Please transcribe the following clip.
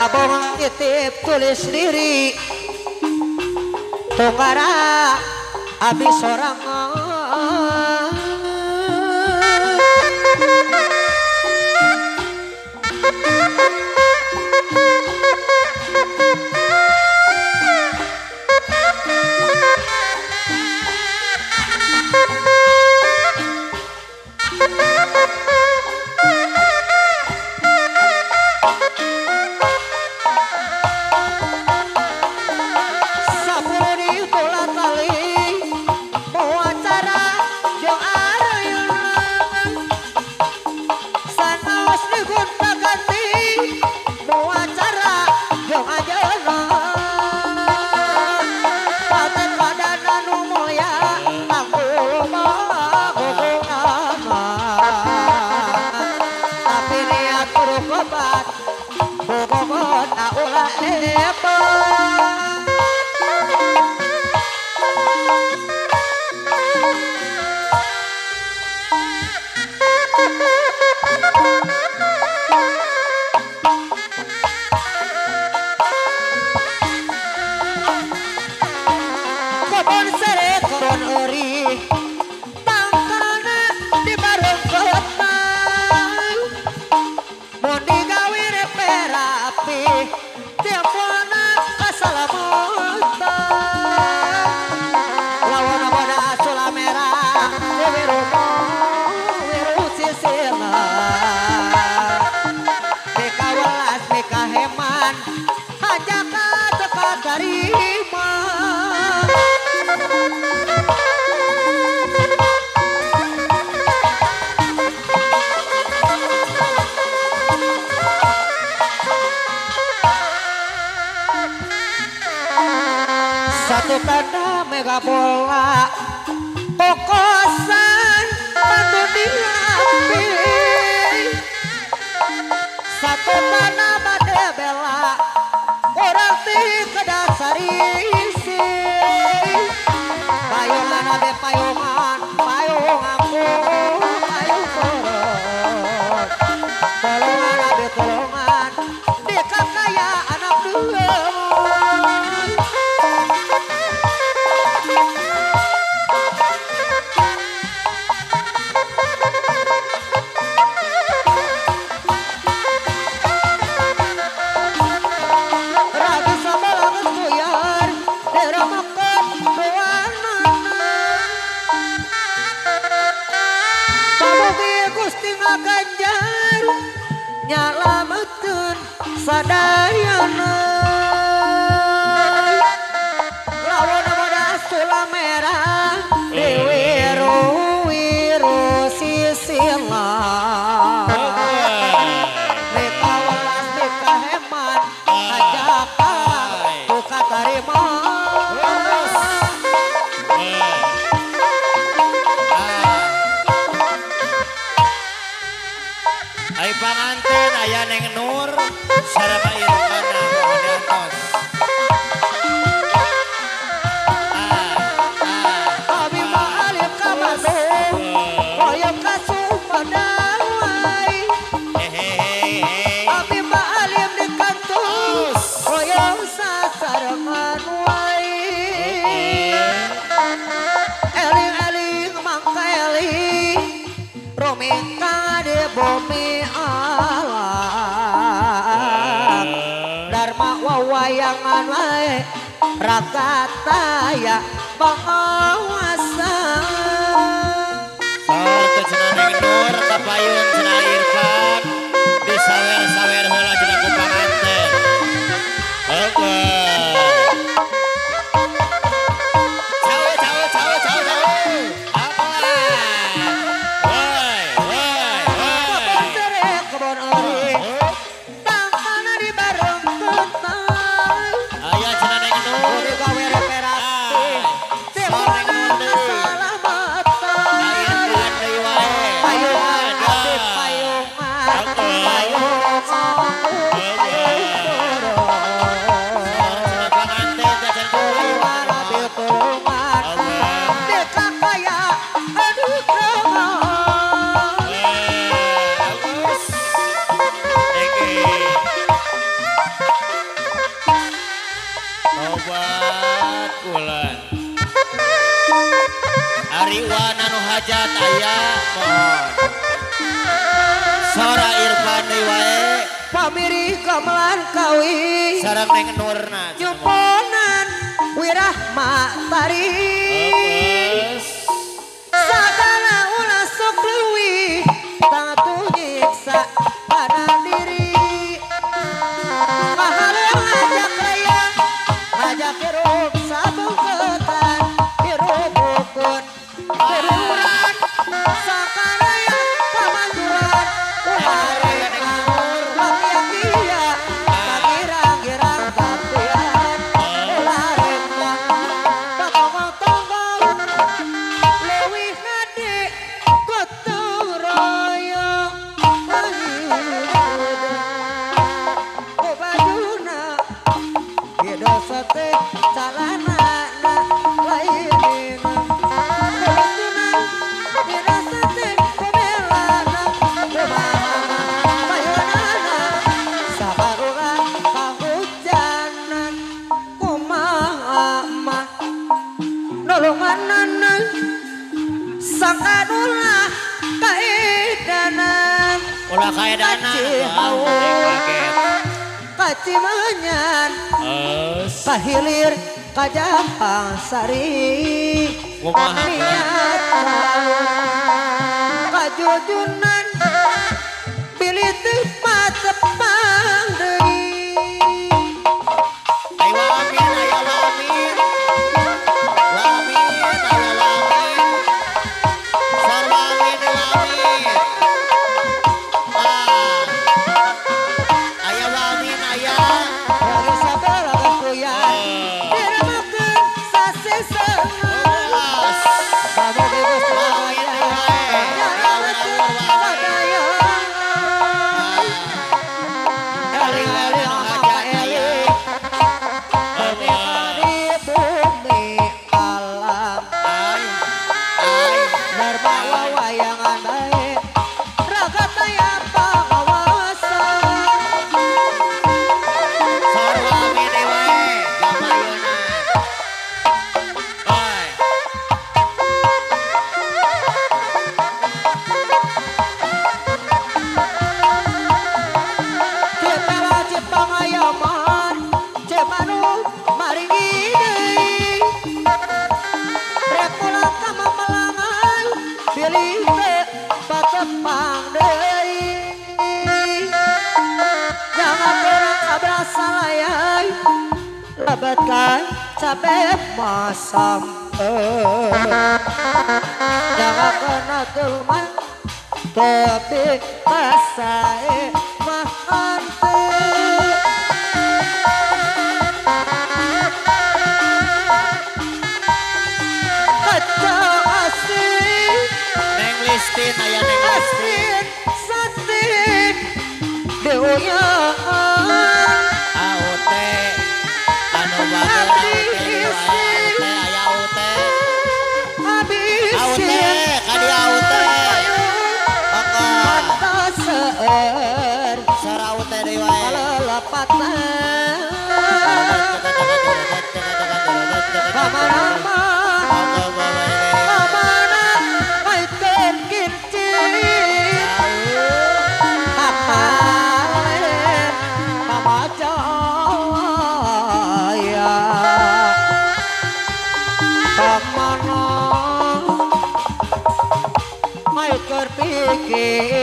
abang titip tulis diri Tunggara abis sorangan satu tanda mega bola kokosan padu diapi satu tanda bade bela orang ti kedasari isi payungan abe payungan payunganku payung korot tolongan abe tolongan dekat kaya anak dulu nyalametkeun sadayana lawan bodas tula merah diwiru wiru sisila mereka walas mereka hemat ajakan buka tarima Ai panganten aya Neng Nur sareng Irfana Modantos. Abi mah alif ka Bandung, hoyong ka Sumedang. Abi mah alif di Kantus, hoyong sasarengan wae. Eling-eling mangka eling, romeka de bumi alam Dharma wawayangan wae rakataya pengawasan Saur teh cenah Neng Nur kapayun cenah Irfan disawer-sawer heula cenah ku panganten. hajat aya mohon. Sora Irfan deui wae. Pamiri gamelan kawi. Sareng Neng Nurna. Nyuponan Wirahma Tari. Sagala ulah sok leuwih tangtu nyiksa pada diri. Mahaleur ngajak layang, ngajak hirup sabungketan, hirup bukun, hiruran, sakanayang pamanduran, ulah rengang, lakia-kia, kagirang-girang gantian, ulah rengang, patongong-tongong, leuwih nadi, gotong royong, ku bajuna, beda sate calanana lainina, bajuna, beda sate kumelana, kumaha bayonana, sabarura kahujanan, kumaha mah nolonganana, sangkanula kaedanan. Ulah kaedana. Kaget. Kacimanyan kahilir kajapang sari Kumaha niat kajujunan pilih tempat tepang deui. Ayo amin, ayo amin. Amin, ayo amin. Sarwa amin, amin. Ayo amin, ayo. Lagi sabar kuyan diremakeun sasesengan kamu bebas semuanya nyalakeun sadayangan eling-eling apa eling di bumi alam dharma wayangan bae raga taya pangawasan. Sarwa amin wae, gamayona. Oi. Cetara cipangayaman cemanu maringi deui rek ulah ka mamelangan pilih teh patepang deui jangan terang abrasa layai lebatkan capek masam jangan kena tulman tapi pasae mah hanteu. Kaca asin Neng Listin, aya Neng Listin. asin satin deoyangan AUT anu bager AUT aya AUT. habisin AUT, kadi AUT. Pokok mata seueur sara AUT deui wae. kalelepatan kamana-mana kamana maiten kincir hapalen kamacaya kamana mai keur pikir